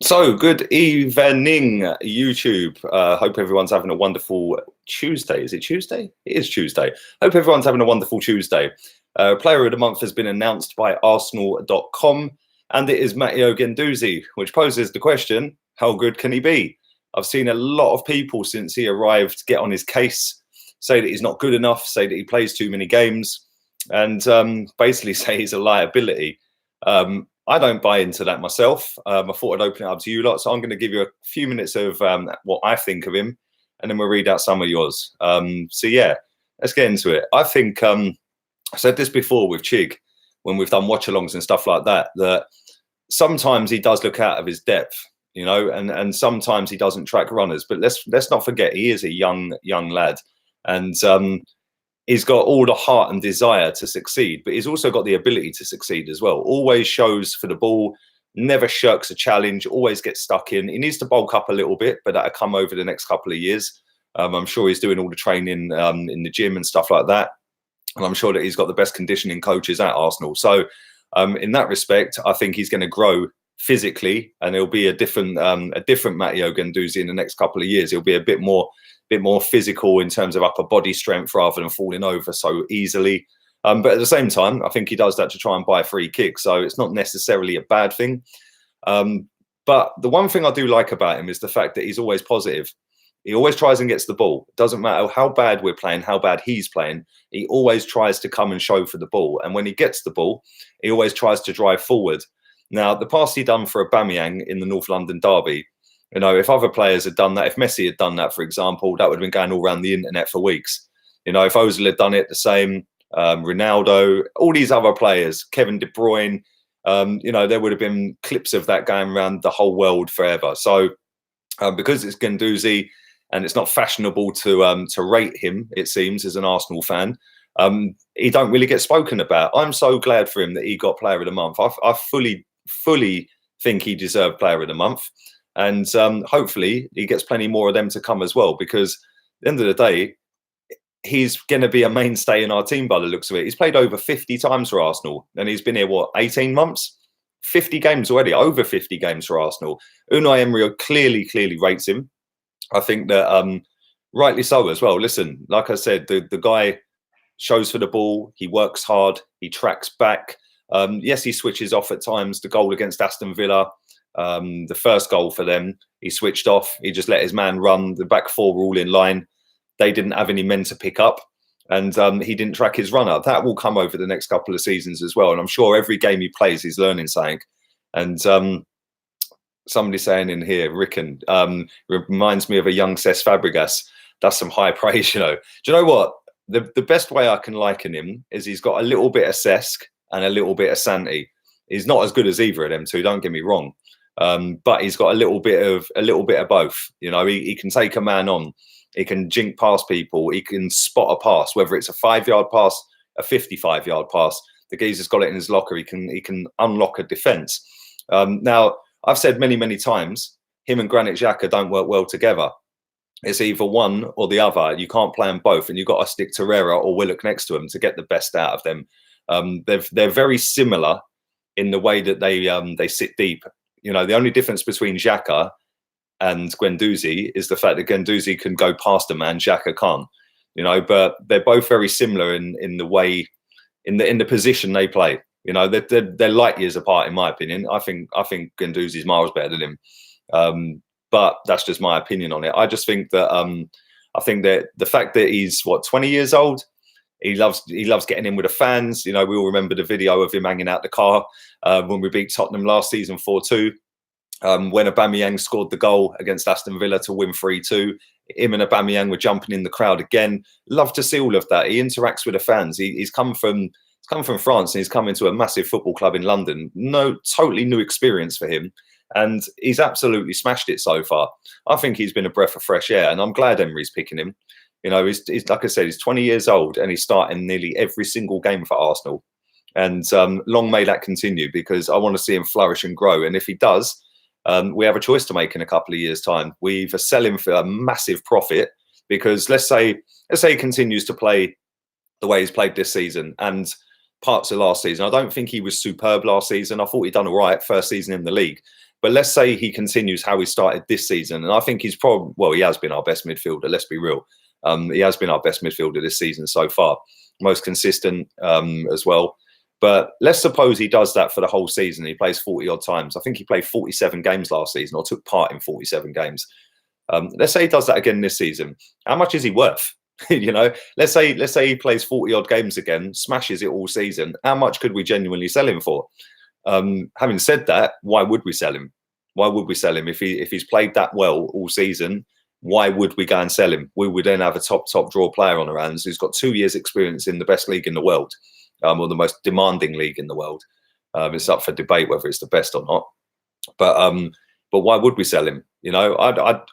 So, good evening, YouTube. Hope everyone's having a wonderful Tuesday. Is it Tuesday? It is Tuesday. Hope everyone's having a wonderful Tuesday. Player of the month has been announced by Arsenal.com, and it is Matteo Guendouzi, which poses the question, how good can he be? I've seen a lot of people since he arrived get on his case, say that he's not good enough, say that he plays too many games, and basically say he's a liability. I don't buy into that myself. I thought I'd open it up to you lot. So I'm going to give you a few minutes of what I think of him, and then we'll read out some of yours. So yeah, let's get into it. I think I said this before with Chig, when we've done watch-alongs and stuff like that, that sometimes he does look out of his depth, you know, and sometimes he doesn't track runners. But let's not forget, he is a young lad, and he's got all the heart and desire to succeed, but he's also got the ability to succeed as well. Always shows for the ball, never shirks a challenge, always gets stuck in. He needs to bulk up a little bit, but that'll come over the next couple of years. I'm sure he's doing all the training in the gym and stuff like that. And I'm sure that he's got the best conditioning coaches at Arsenal. So in that respect, I think he's going to grow physically, and he'll be a different Matteo Guendouzi in the next couple of years. He'll be a bit more physical in terms of upper body strength rather than falling over so easily. But at the same time, I think he does that to try and buy free kicks. So it's not necessarily a bad thing. But the one thing I do like about him is the fact that he's always positive. He always tries and gets the ball. It doesn't matter how bad we're playing, how bad he's playing. He always tries to come and show for the ball. And when he gets the ball, he always tries to drive forward. Now, the pass he done for Aubameyang in the North London derby, you know, if other players had done that, if Messi had done that, for example, that would have been going all around the internet for weeks. You know, if Ozil had done it, the same, Ronaldo, all these other players, Kevin De Bruyne, you know, there would have been clips of that going around the whole world forever. So because it's Guendouzi and it's not fashionable to rate him, it seems, as an Arsenal fan, he don't really get spoken about. I'm so glad for him that he got Player of the Month. I fully think he deserved Player of the Month. And hopefully he gets plenty more of them to come as well, because at the end of the day, he's going to be a mainstay in our team by the looks of it. He's played over 50 times for Arsenal, and he's been here, what, 18 months? 50 games already, over 50 games for Arsenal. Unai Emery clearly rates him. I think that rightly so as well. Listen, like I said, the guy shows for the ball. He works hard. He tracks back. Yes, he switches off at times. The goal against Aston Villa, the first goal for them, he switched off. He just let his man run. The back four were all in line. They didn't have any men to pick up, and he didn't track his runner. That will come over the next couple of seasons as well. And I'm sure every game he plays, he's learning something. And somebody saying in here, Rickon, reminds me of a young Cesc Fabregas. That's some high praise, you know. Do you know what? The best way I can liken him is he's got a little bit of Cesc and a little bit of Santi. He's not as good as either of them two, don't get me wrong. But he's got a little bit of both. You know, he can take a man on, he can jink past people, he can spot a pass, whether it's a 5-yard pass, a 55-yard pass. The geezer's got it in his locker. He can unlock a defence. Now, I've said many times, him and Granit Xhaka don't work well together. It's either one or the other. You can't play them both, and you've got to stick Torreira or Willock next to them to get the best out of them. They're very similar in the way that they sit deep. You know, the only difference between Xhaka and Guendouzi is the fact that Guendouzi can go past a man, Xhaka can't. You know, but they're both very similar in the way, in the position they play. You know, they're light years apart, in my opinion. I think Guendouzi's miles better than him. But that's just my opinion on it. I just think that I think that the fact that he's 20 years old, he loves getting in with the fans. You know, we all remember the video of him hanging out the car when we beat Tottenham last season 4-2. When Aubameyang scored the goal against Aston Villa to win 3-2, him and Aubameyang were jumping in the crowd again. Love to see all of that. He interacts with the fans. He's come from France, and he's come into a massive football club in London. No, totally new experience for him. And he's absolutely smashed it so far. I think he's been a breath of fresh air, and I'm glad Emery's picking him. You know, he's like I said, he's 20 years old, and he's starting nearly every single game for Arsenal. And long may that continue, because I want to see him flourish and grow. And if he does, we have a choice to make in a couple of years' time. We either sell him for a massive profit, because let's say he continues to play the way he's played this season, and parts of last season. I don't think he was superb last season. I thought he'd done all right first season in the league. But let's say he continues how he started this season. And I think he's probably, well, he has been our best midfielder. Let's be real. He has been our best midfielder this season so far. Most consistent as well. But let's suppose he does that for the whole season. He plays 40 odd times. I think he played 47 games last season, or took part in 47 games. Let's say he does that again this season. How much is he worth? You know, let's say he plays 40 odd games again, smashes it all season. How much could we genuinely sell him for? Having said that, why would we sell him? Why would we sell him if he's played that well all season? Why would we go and sell him? We would then have a top draw player on our hands who's got 2 years' experience in the best league in the world, or the most demanding league in the world. It's up for debate whether it's the best or not. But why would we sell him? You know,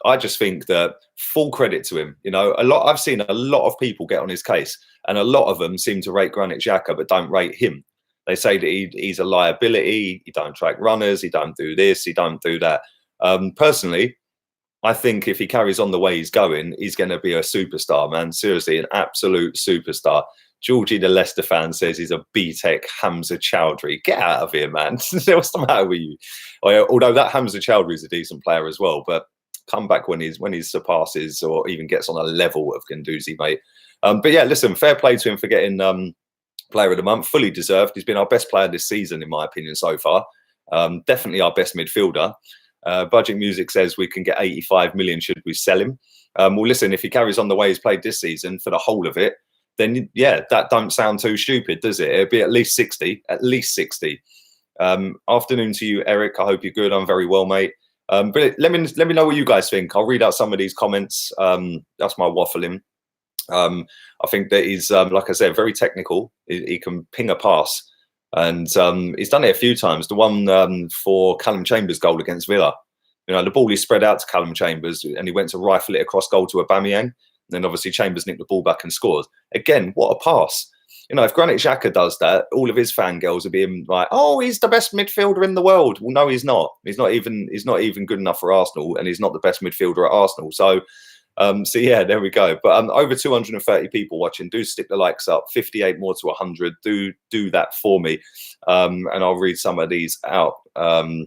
I just think that full credit to him. You know, I've seen a lot of people get on his case, and a lot of them seem to rate Granit Xhaka but don't rate him. They say that he's a liability. He don't track runners. He don't do this. He don't do that. Personally, I think if he carries on the way he's going, he's going to be a superstar, man. Seriously, an absolute superstar. Georgie, the Leicester fan, says he's a B-Tech Hamza Chowdhury. Get out of here, man. What's the matter with you? Although that Hamza Chowdhury is a decent player as well, but come back when he surpasses or even gets on a level of Guendouzi, mate. But yeah, listen, fair play to him for getting player of the month. Fully deserved. He's been our best player this season, in my opinion, so far. Definitely our best midfielder. Budget Music says we can get 85 million should we sell him. Well, listen, if he carries on the way he's played this season for the whole of it, then yeah, that don't sound too stupid, does it? It'd be at least 60, at least 60. Afternoon to you, Eric. I hope you're good. I'm very well, mate. But let me know what you guys think. I'll read out some of these comments. That's my waffling. I think that he's, like I said, very technical. He can ping a pass. And he's done it a few times. The one for Callum Chambers' goal against Villa. You know, the ball he spread out to Callum Chambers and he went to rifle it across goal to Aubameyang. And then obviously Chambers nicked the ball back and scored. Again, what a pass. You know, if Granit Xhaka does that, all of his fangirls will be like, oh, he's the best midfielder in the world. Well, no, he's not. He's not even good enough for Arsenal, and he's not the best midfielder at Arsenal. So yeah, there we go. But over 230 people watching. Do stick the likes up. 58 more to 100. Do that for me. And I'll read some of these out. Who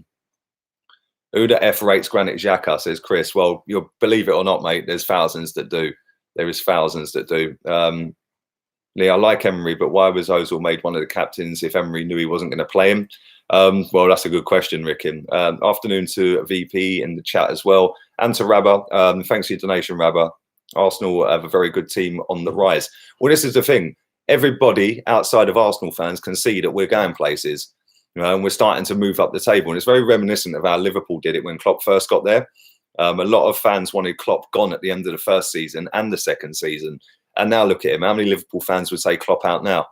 the F rates Granit Xhaka, says Chris. Well, you'll believe it or not, mate, there's thousands that do. There is thousands that do. Lee, I like Emery, but why was Ozil made one of the captains if Emery knew he wasn't going to play him? Well, that's a good question, Rickin. Afternoon to VP in the chat as well. And to Rabba. Thanks for your donation, Rabba. Arsenal have a very good team on the rise. Well, this is the thing. Everybody outside of Arsenal fans can see that we're going places. You know, and we're starting to move up the table. And it's very reminiscent of how Liverpool did it when Klopp first got there. A lot of fans wanted Klopp gone at the end of the first season and the second season. And now look at him. How many Liverpool fans would say Klopp out now?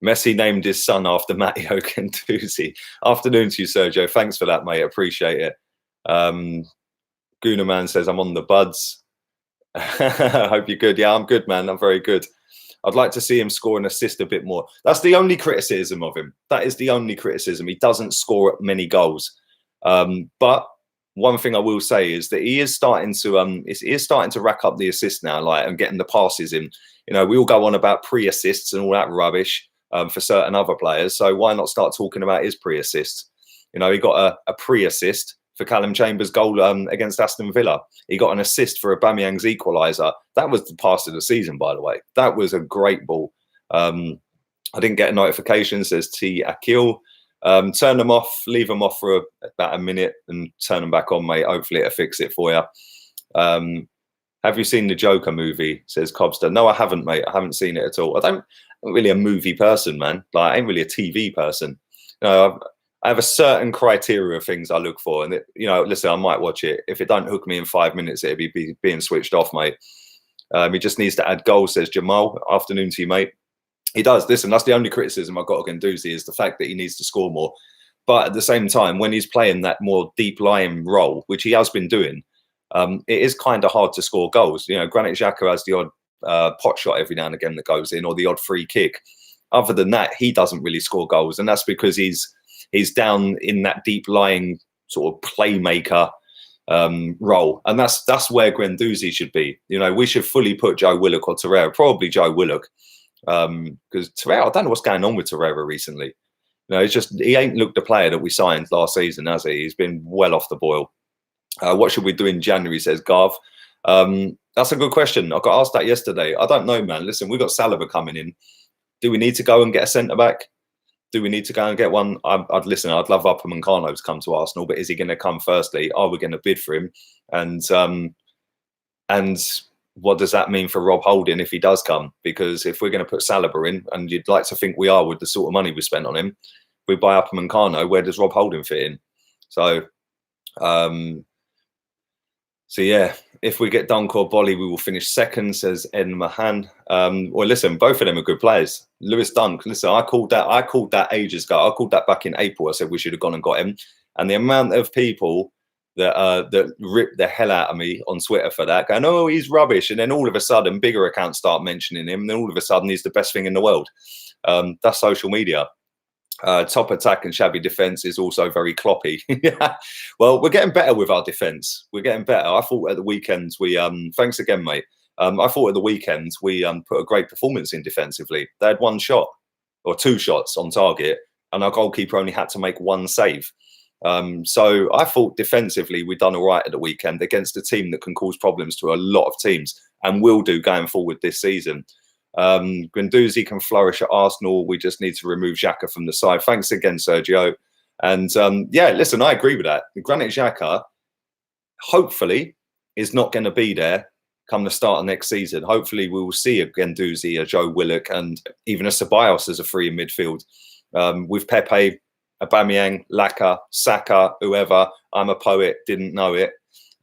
Messi named his son after Matteo Guendouzi. Afternoon to you, Sergio. Thanks for that, mate. Appreciate it. Goonerman says, I'm on the buds. I hope you're good. Yeah, I'm good, man. I'm very good. I'd like to see him score and assist a bit more. That's the only criticism of him. That is the only criticism. He doesn't score many goals. But one thing I will say is that he is starting to rack up the assists now, like, and getting the passes in. You know, we all go on about pre-assists and all that rubbish for certain other players. So why not start talking about his pre-assists? You know, he got a pre-assist for Callum Chambers' goal against Aston Villa. He got an assist for Aubameyang's equaliser. That was the pass of the season, by the way. That was a great ball. I didn't get a notification, says T. Akil. Turn them off, leave them off for about a minute and turn them back on, mate. Hopefully it'll fix it for you. Have you seen the Joker movie, says Cobster? No, I haven't, mate. I haven't seen it at all. I'm not really a movie person, man. Like, I ain't really a TV person. You know, I have a certain criteria of things I look for. And, you know, listen, I might watch it. If it don't hook me in 5 minutes, it'll be being switched off, mate. He just needs to add goals, says Jamal. Afternoon to you, mate. He does. Listen, that's the only criticism I've got of Guendouzi is the fact that he needs to score more. But at the same time, when he's playing that more deep-lying role, which he has been doing, it is kind of hard to score goals. You know, Granit Xhaka has the odd pot shot every now and again that goes in, or the odd free kick. Other than that, he doesn't really score goals, and that's because he's down in that deep-lying sort of playmaker role, and that's where Guendouzi should be. You know, we should fully put Joe Willock or Torreira, probably Joe Willock, Because Torreira, I don't know what's going on with Torreira recently. No, it's just he ain't looked the player that we signed last season, has he? He's been well off the boil. What should we do in January, says Garv. That's a good question. I got asked that yesterday. I don't know, man. Listen, we've got Saliba coming in. Do we need to go and get a centre-back? Do we need to go and get one? I'd listen, I'd love Upamecano to come to Arsenal, but is he going to come firstly? Are we going to bid for him? And what does that mean for Rob Holding if he does come? Because if we're going to put Saliba in, and you'd like to think we are with the sort of money we spent on him, we buy Upamecano, where does Rob Holding fit in? So yeah, if we get Dunk or Bolly, we will finish second, says Ed Mahan. Well, listen, both of them are good players. Lewis Dunk, listen, I called that ages ago. I called that back in April. I said we should have gone and got him. And the amount of people that ripped the hell out of me on Twitter for that, going, oh, he's rubbish. And then all of a sudden, bigger accounts start mentioning him. And then all of a sudden, he's the best thing in the world. That's social media. Top attack and shabby defence is also very cloppy. Well, we're getting better with our defence. We're getting better. I thought at the weekend we thanks again, mate. I thought at the weekend we put a great performance in defensively. They had one shot or two shots on target, and our goalkeeper only had to make one save. So I thought defensively we'd done all right at the weekend against a team that can cause problems to a lot of teams and will do going forward this season. Guendouzi can flourish at Arsenal. We just need to remove Xhaka from the side. Thanks again, Sergio. And yeah, listen, I agree with that. Granit Xhaka, hopefully, is not going to be there come the start of next season. Hopefully, we will see a Guendouzi, a Joe Willock, and even a Ceballos as a free in midfield. With Pepe, Aubameyang, Laka, Saka, whoever. I'm a poet, didn't know it.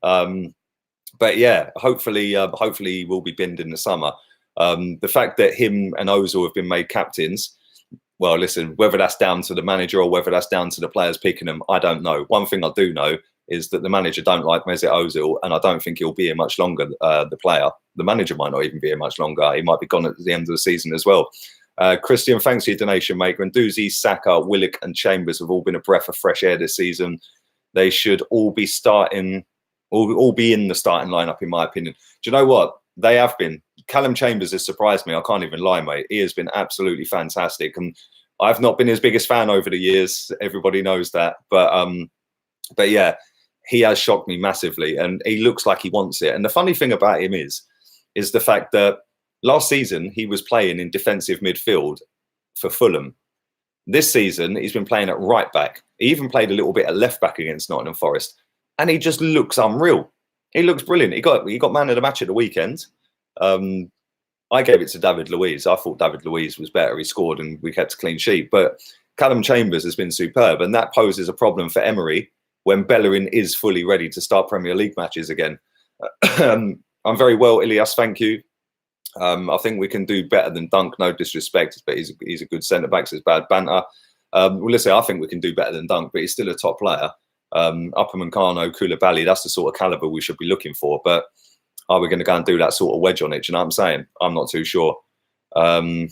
But yeah, hopefully we'll be binned in the summer. The fact that him and Ozil have been made captains, well, listen, whether that's down to the manager or whether that's down to the players picking them, I don't know. One thing I do know is that the manager don't like Mesut Ozil, and I don't think he'll be here much longer, the player. The manager might not even be here much longer. He might be gone at the end of the season as well. Christian, thanks for your donation, mate. Guendouzi, Saka, Willock and Chambers have all been a breath of fresh air this season. They should all be starting, all be in the starting lineup, in my opinion. Do you know what? They have been. Callum Chambers has surprised me. I can't even lie, mate. He has been absolutely fantastic. And I've not been his biggest fan over the years. Everybody knows that. But yeah, he has shocked me massively. And he looks like he wants it. And the funny thing about him is the fact that last season he was playing in defensive midfield for Fulham. This season, he's been playing at right back. He even played a little bit at left back against Nottingham Forest. And he just looks unreal. He looks brilliant. He got man of the match at the weekend. I gave it to David Luiz. I thought David Luiz was better. He scored and we kept a clean sheet. But Callum Chambers has been superb. And that poses a problem for Emery when Bellerin is fully ready to start Premier League matches again. I'm very well, Ilias. Thank you. I think we can do better than Dunk. No disrespect, but he's a good centre-back. So it's bad banter. Well, listen, I think we can do better than Dunk, but he's still a top player. Upamecano, Koulibaly, that's the sort of calibre we should be looking for. But are we going to go and do that sort of wedge on it? Do you know what I'm saying? I'm not too sure. Arsenal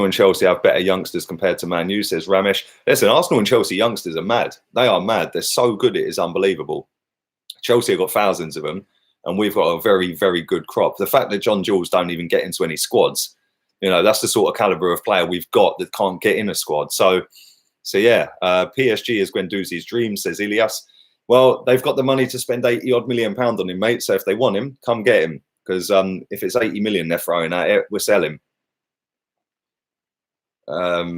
and Chelsea have better youngsters compared to Man U, says Ramesh. Listen, Arsenal and Chelsea youngsters are mad. They are mad. They're so good, it is unbelievable. Chelsea have got thousands of them, and we've got a very, very good crop. The fact that John Jules don't even get into any squads, you know, that's the sort of calibre of player we've got that can't get in a squad. So yeah, PSG is Guendouzi's dream, says Ilias. Well, they've got the money to spend 80-odd million pounds on him, mate. So if they want him, come get him. Because if it's 80 million they're throwing at it, we'll sell him. I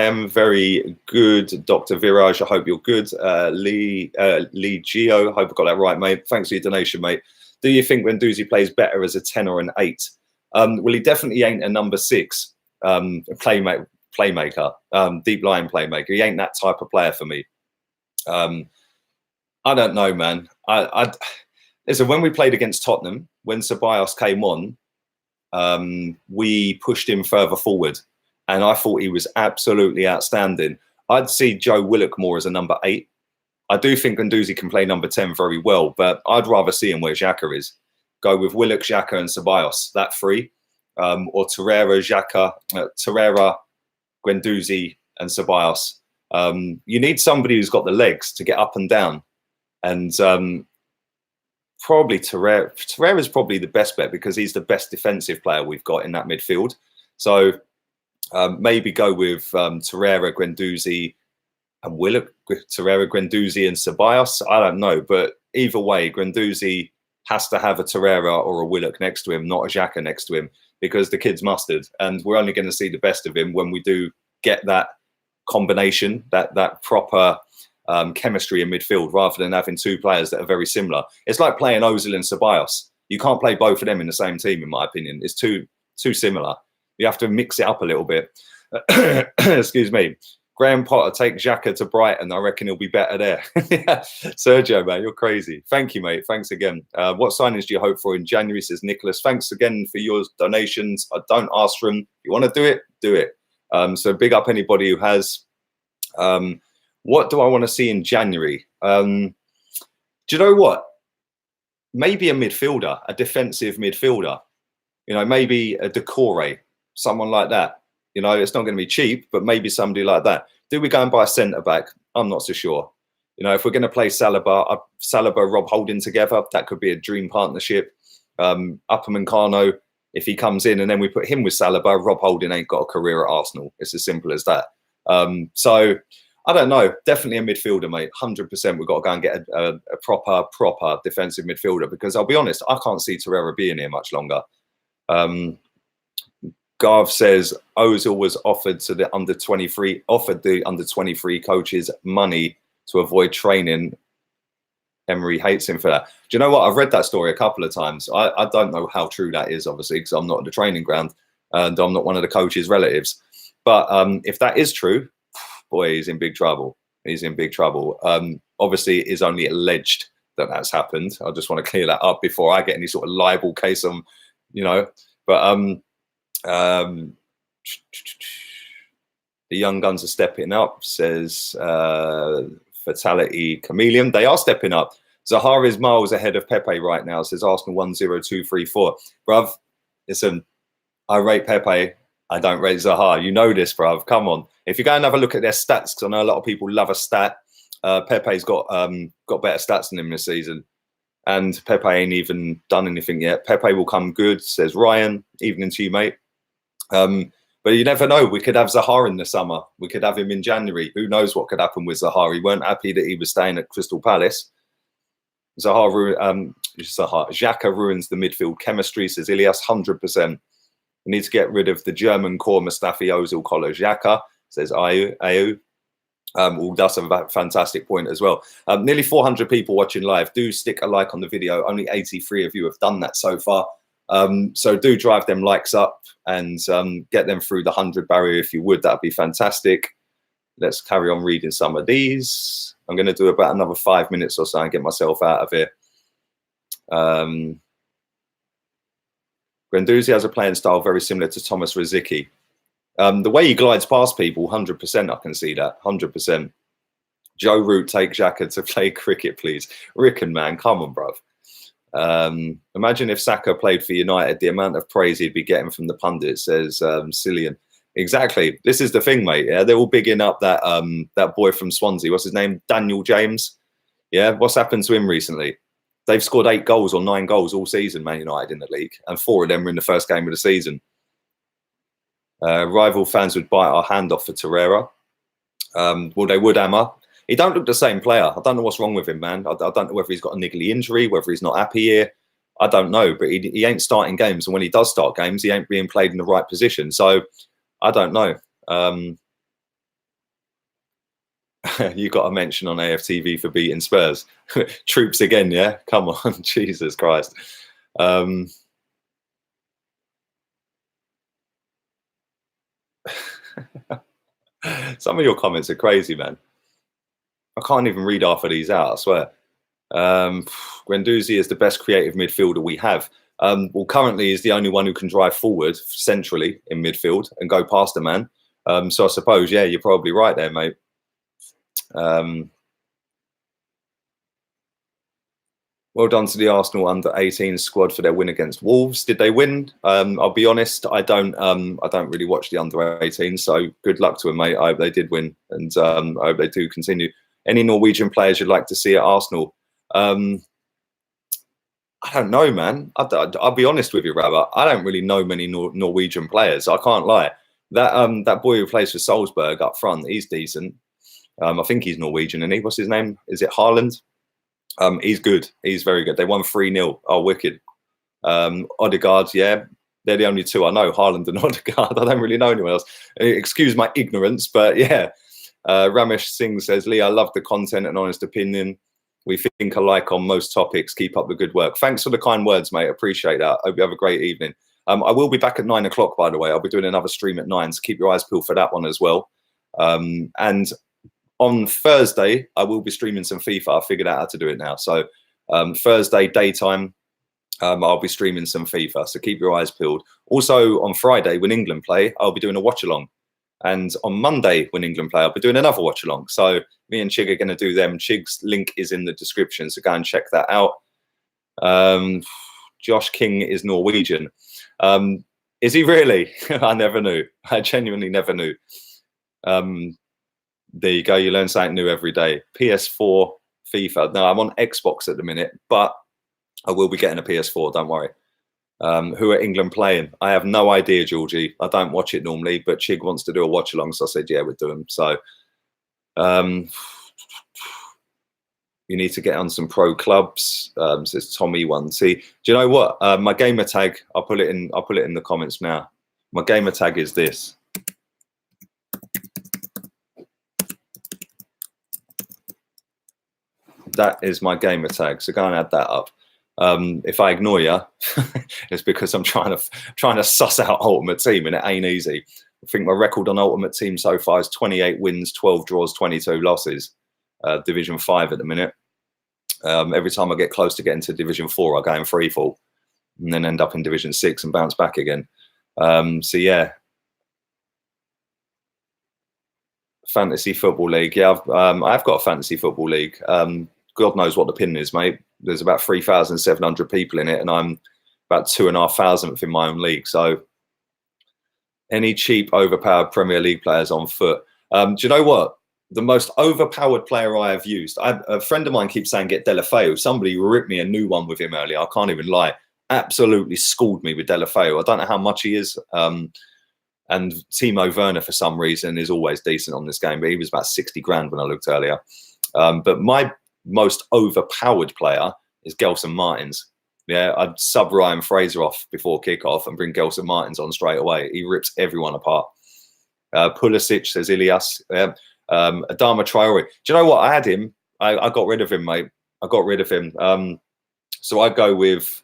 am very good, Dr. Viraj. I hope you're good. Lee Gio, hope I got that right, mate. Thanks for your donation, mate. Do you think Guendouzi plays better as a 10 or an 8? Well, he definitely ain't a number 6 playmaker, deep line playmaker. He ain't that type of player for me. I don't know, man. Listen, when we played against Tottenham, when Ceballos came on, we pushed him further forward, and I thought he was absolutely outstanding. I'd see Joe Willock more as a number 8. I do think Guendouzi can play number 10 very well, but I'd rather see him where Xhaka is. Go with Willock, Xhaka, and Ceballos, that 3, or Torreira, Xhaka, Torreira, Guendouzi, and Ceballos. You need somebody who's got the legs to get up and down, and Probably Torreira. Torreira is probably the best bet because he's the best defensive player we've got in that midfield. So maybe go with Torreira, Guendouzi, and Willock. Torreira, Guendouzi, and Ceballos. I don't know, but either way, Guendouzi has to have a Torreira or a Willock next to him, not a Xhaka next to him, because the kid's mustard, and we're only going to see the best of him when we do get that combination, that proper chemistry in midfield, rather than having two players that are very similar. It's like playing Ozil and Ceballos. You can't play both of them in the same team, in my opinion. It's too similar. You have to mix it up a little bit. Excuse me. Graham Potter, take Xhaka to Brighton. I reckon he'll be better there. Sergio, man, you're crazy. Thank you, mate. Thanks again. What signings do you hope for in January, says Nicholas. Thanks again for your donations. I don't ask for them. If you want to do it, do it. So big up anybody who has. What do I want to see in January? Do you know what? Maybe a midfielder, a defensive midfielder. You know, maybe a Decore, someone like that. You know, it's not going to be cheap, but maybe somebody like that. Do we go and buy a centre-back? I'm not so sure. You know, if we're going to play Saliba, Rob Holding together, that could be a dream partnership. Upamecano, if he comes in and then we put him with Saliba, Rob Holding ain't got a career at Arsenal. It's as simple as that. So, I don't know. Definitely a midfielder, mate. 100% we've got to go and get a proper defensive midfielder, because I'll be honest, I can't see Torreira being here much longer. Garv says Ozil was offered the under 23 coaches money to avoid training. Emery hates him for that. Do you know what? I've read that story a couple of times. I don't know how true that is, obviously, because I'm not at the training ground and I'm not one of the coach's relatives. But if that is true, boy, he's in big trouble. He's in big trouble. Obviously, it is only alleged that that's happened. I just want to clear that up before I get any sort of libel case on, you know. But the young guns are stepping up, says Fatality Chameleon. They are stepping up. Zaha is miles ahead of Pepe right now, says Arsenal 10234. Bruv, listen, I rate Pepe. I don't rate Zaha. You know this, bruv. Come on. If you go and have a look at their stats, because I know a lot of people love a stat, Pepe's got better stats than him this season. And Pepe ain't even done anything yet. Pepe will come good, says Ryan. Evening to you, mate. But you never know. We could have Zaha in the summer. We could have him in January. Who knows what could happen with Zaha? He weren't happy that he was staying at Crystal Palace. Xhaka ruins the midfield chemistry, says Ilias. 100%. We need to get rid of the German core Mustafi Ozil collar Xhaka, says Ayu. Well, that's a fantastic point as well. Nearly 400 people watching live. Do stick a like on the video. Only 83 of you have done that so far. So do drive them likes up and get them through the 100 barrier if you would. That'd be fantastic. Let's carry on reading some of these. I'm going to do about another 5 minutes or so and get myself out of here. Guendouzi has a playing style very similar to Thomas Rosicky. The way he glides past people, 100%, I can see that, 100%. Joe Root, take Xhaka to play cricket, please. Rickon, man, come on, bruv. Imagine if Saka played for United, the amount of praise he'd be getting from the pundits, says Cillian. Exactly. This is the thing, mate. Yeah, they're all bigging up that that boy from Swansea. What's his name? Daniel James. Yeah, what's happened to him recently? They've scored 8 goals or 9 goals all season, Man United, in the league, and 4 of them were in the first game of the season. Rival fans would bite our hand off for Torreira. Well, they would, Emma. He don't look the same player. I don't know what's wrong with him, man. I don't know whether he's got a niggly injury, whether he's not happy here. I don't know, but he ain't starting games. And when he does start games, he ain't being played in the right position. So I don't know. You got a mention on AFTV for beating Spurs. Troops again, yeah? Come on, Jesus Christ. Some of your comments are crazy, man. I can't even read half of these out, I swear. Guendouzi is the best creative midfielder we have. Well, currently he's the only one who can drive forward centrally in midfield and go past a man. So I suppose, yeah, you're probably right there, mate. Well done to the Arsenal under-18 squad for their win against Wolves. Did they win? I'll be honest, I don't really watch the under-18, so good luck to them, mate. I hope they did win, and I hope they do continue. Any Norwegian players you'd like to see at Arsenal? I don't know, man. I'll be honest with you, Rabbit. I don't really know many Norwegian players. I can't lie. That boy who plays for Salzburg up front, he's decent. I think he's Norwegian, and what's his name? Is it Haaland? He's good. He's very good. They won 3-0. Oh, wicked. Odegaard, yeah. They're the only two I know, Haaland and Odegaard. I don't really know anyone else. Excuse my ignorance, but yeah. Ramesh Singh says, Lee, I love the content and honest opinion. We think alike on most topics. Keep up the good work. Thanks for the kind words, mate. Appreciate that. Hope you have a great evening. I will be back at 9 o'clock, by the way. I'll be doing another stream at 9, so keep your eyes peeled for that one as well. And on Thursday, I will be streaming some FIFA. I figured out how to do it now. So Thursday, daytime, I'll be streaming some FIFA. So keep your eyes peeled. Also, on Friday, when England play, I'll be doing a watch-along. And on Monday, when England play, I'll be doing another watch-along. So me and Chig are going to do them. Chig's link is in the description, so go and check that out. Josh King is Norwegian. Is he really? I never knew. I genuinely never knew. There you go. You learn something new every day. PS4, FIFA. No, I'm on Xbox at the minute, but I will be getting a PS4. Don't worry. Who are England playing? I have no idea, Georgie. I don't watch it normally, but Chig wants to do a watch along, so I said, yeah, we'll do them. So you need to get on some pro clubs, says Tommy1T. Do you know what? My gamer tag, I'll put it in the comments now. My gamer tag is this. That is my gamer tag. So go and add that up. If I ignore you, it's because I'm trying to suss out Ultimate Team, and it ain't easy. I think my record on Ultimate Team so far is 28 wins, 12 draws, 22 losses. Division 5 at the minute. Every time I get close to getting to Division 4, I go in free fall, and then end up in Division 6 and bounce back again. So yeah. Fantasy Football League. Yeah, I've got a Fantasy Football League. God knows what the pin is, mate. There's about 3,700 people in it, and I'm about 2,500 in my own league. So any cheap, overpowered Premier League players on foot. Do you know what? The most overpowered player I have used, a friend of mine keeps saying get Delafeu. Somebody ripped me a new one with him earlier. I can't even lie. Absolutely schooled me with Delafeu. I don't know how much he is. And Timo Werner, for some reason, is always decent on this game, but he was about 60 grand when I looked earlier. But my most overpowered player is Gelson Martins. Yeah, I'd sub Ryan Fraser off before kickoff and bring Gelson Martins on straight away. He rips everyone apart. Pulisic, says Ilias. Adama Traore. Do you know what? I had him. I got rid of him, mate. I got rid of him. So I go with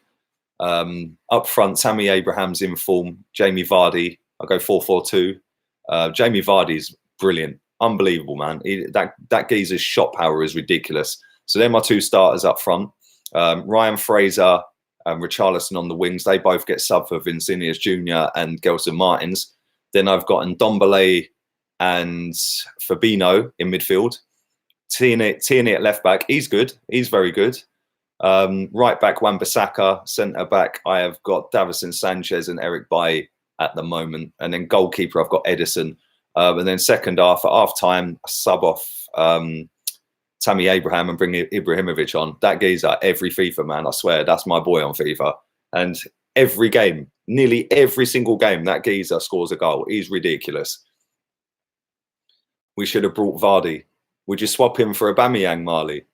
up front, Tammy Abraham's in form, Jamie Vardy. I go 4-4-2. Jamie Vardy's brilliant. Unbelievable, man. That geezer's shot power is ridiculous. So they're my two starters up front. Ryan Fraser and Richarlison on the wings. They both get sub for Vincinius Jr. and Gelson Martins. Then I've got Ndombele and Fabinho in midfield. Tierney at left back. He's good. He's very good. Right back, Wan-Bissaka. Centre back, I have got Davison Sanchez and Eric Bailly at the moment. And then goalkeeper, I've got Edison. And then second half, at half time, sub off Tammy Abraham and bring Ibrahimovic on. That geezer, every FIFA, man, I swear, that's my boy on FIFA. And every game, nearly every single game, that geezer scores a goal. He's ridiculous. We should have brought Vardy. Would you swap him for Aubameyang, Marley?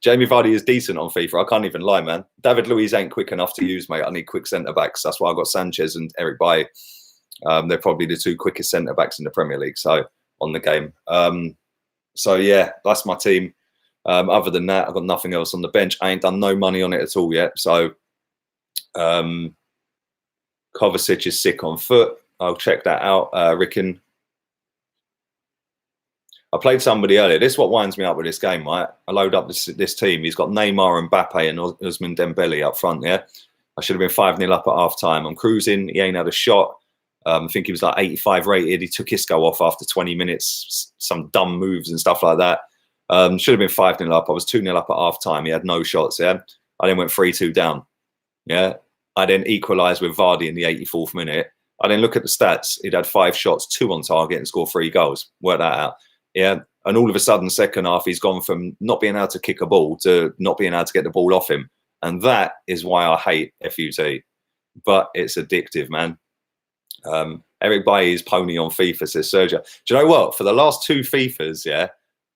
Jamie Vardy is decent on FIFA. I can't even lie, man. David Luiz ain't quick enough to use, mate. I need quick centre-backs. That's why I got Sanchez and Eric Bailly. They're probably the two quickest centre-backs in the Premier League, so on the game. So, yeah, that's my team. Other than that, I've got nothing else on the bench. I ain't done no money on it at all yet. So, Kovacic is sick on foot. I'll check that out. Ricken. I played somebody earlier. This is what winds me up with this game, right? I load up this team. He's got Neymar, Mbappe, and Ousmane Dembele up front, yeah? I should have been 5-0 up at half-time. I'm cruising. He ain't had a shot. I think he was like 85 rated. He took Isco off after 20 minutes, some dumb moves and stuff like that. Should have been 5-0 up. I was 2-0 up at half time. He had no shots, yeah. I then went 3-2 down, yeah. I then equalised with Vardy in the 84th minute. I then look at the stats. He'd had 5 shots, 2 on target and scored 3 goals. Work that out, yeah. And all of a sudden, second half, he's gone from not being able to kick a ball to not being able to get the ball off him. And that is why I hate FUT. But it's addictive, man. Eric Bailly's pony on FIFA, says Sergio. Do you know what? For the last 2 FIFAs, yeah,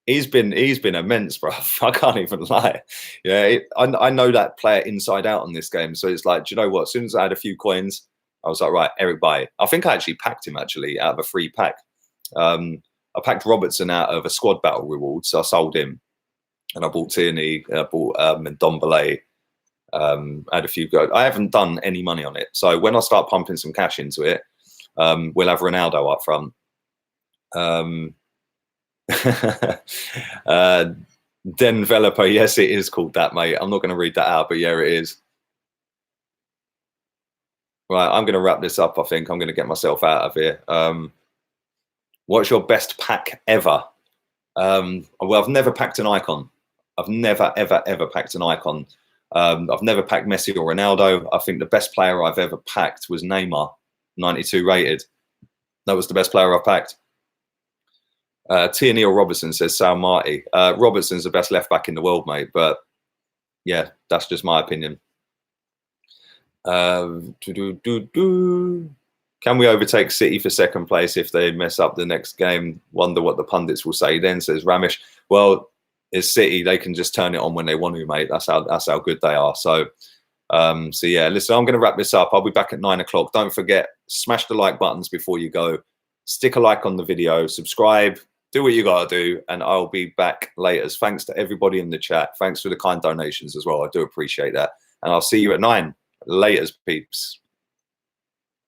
he's been immense, bro. I can't even lie. Yeah, I know that player inside out on this game. So it's like, do you know what? As soon as I had a few coins, I was like, right, Eric Bailly. I think I actually packed him actually out of a free pack. I packed Robertson out of a squad battle reward, so I sold him, and I bought Tierney, I bought Ndombele, had a few go. I haven't done any money on it, so when I start pumping some cash into it, we'll have Ronaldo up front. Denveloper, yes, it is called that, mate. I'm not going to read that out, but yeah, it is. Right, I'm going to wrap this up. I think I'm going to get myself out of here. What's your best pack ever? Well, I've never packed an icon. I've never, ever, ever packed an icon. I've never packed Messi or Ronaldo. I think the best player I've ever packed was Neymar, 92 rated. That was the best player I've packed. Tierney or Robertson, says Sal Marty. Robertson's the best left back in the world, mate. But yeah, that's just my opinion. Can we overtake City for second place if they mess up the next game? Wonder what the pundits will say then, says Ramesh. Well, it's City. They can just turn it on when they want to, mate. That's how good they are. So yeah, listen, I'm going to wrap this up. I'll be back at 9 o'clock. Don't forget, smash the like buttons before you go. Stick a like on the video. Subscribe. Do what you got to do. And I'll be back later. Thanks to everybody in the chat. Thanks for the kind donations as well. I do appreciate that. And I'll see you at 9. Laters, peeps.